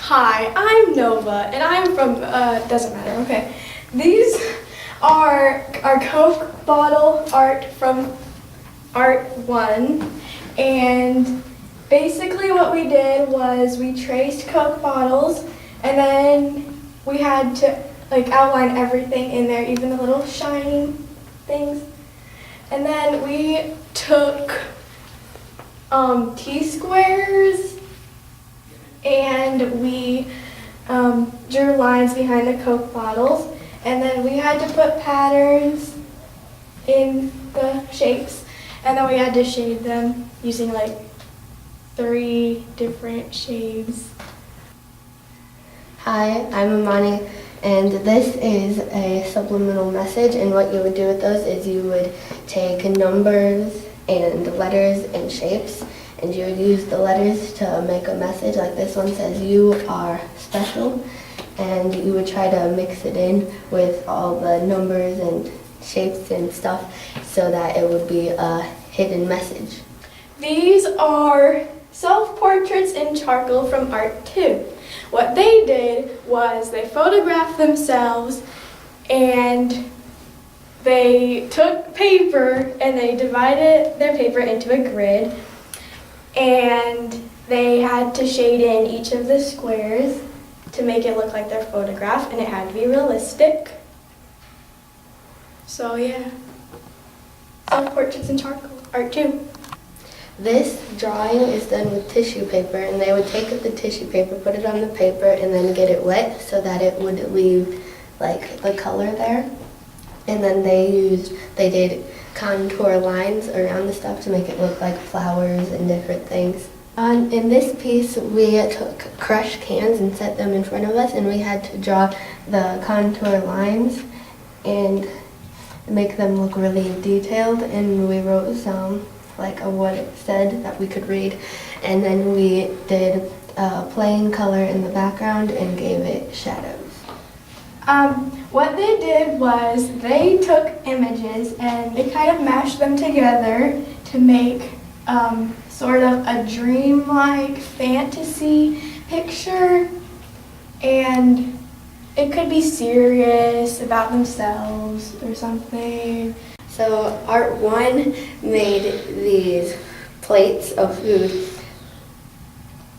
Hi, I'm Nova, and I'm from, doesn't matter, okay. These are our Coke bottle art from Art 1, and basically what we did was we traced Coke bottles, and then we had to outline everything in there, even the little shining things. And then we took T-squares and we drew lines behind the Coke bottles, and then we had to put patterns in the shapes, and then we had to shade them using 3 different shades. Hi, I'm Amani, and this is a subliminal message, and what you would do with those is you would take numbers and letters and shapes, and you would use the letters to make a message. Like this one says, "You are special," and you would try to mix it in with all the numbers and shapes and stuff so that it would be a hidden message. These are self-portraits in charcoal from Art 2. What they did was they photographed themselves and they took paper and they divided their paper into a grid, and they had to shade in each of the squares to make it look like their photograph, and it had to be realistic. So yeah, self-portraits in charcoal, Art 2. This drawing is done with tissue paper, and they would take the tissue paper, put it on the paper, and then get it wet so that it would leave the color there. And then they did contour lines around the stuff to make it look like flowers and different things. In this piece, we took crushed cans and set them in front of us, and we had to draw the contour lines and make them look really detailed, and we wrote some what it said that we could read, and then we did plain color in the background and gave it shadows. What they did was they took images and they kind of mashed them together to make sort of a dreamlike fantasy picture, and it could be serious about themselves or something. So Art 1 made these plates of food,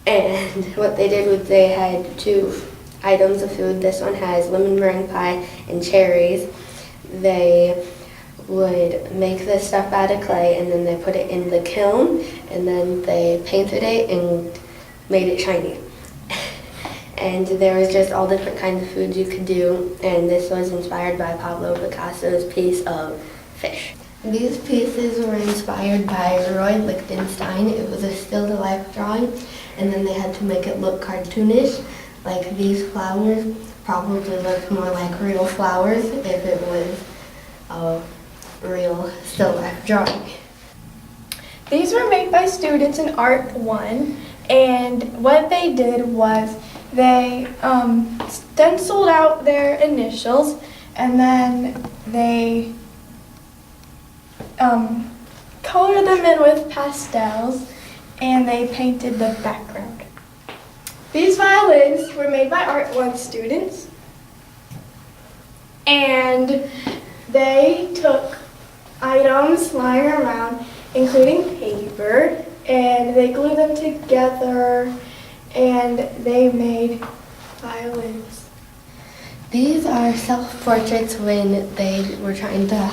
and what they did was they had 2 items of food. This one has lemon meringue pie and cherries. They would make this stuff out of clay, and then they put it in the kiln, and then they painted it and made it shiny. And there was just all different kinds of foods you could do, and this was inspired by Pablo Picasso's piece of fish. These pieces were inspired by Roy Lichtenstein. It was a still-to-life drawing, and then they had to make it look cartoonish. Like these flowers probably looked more like real flowers if it was a real still-life drawing. These were made by students in Art 1, and what they did was they stenciled out their initials, and then they colored them in with pastels, and they painted the background. These violins were made by Art 1 students, and they took items lying around, including paper, and they glued them together, and they made violins. These are self-portraits when they were trying to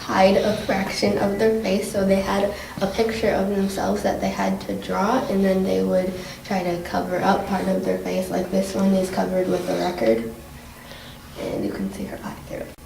hide a fraction of their face, so they had a picture of themselves that they had to draw, and then they would try to cover up part of their face. Like this one is covered with a record, and you can see her eye through it.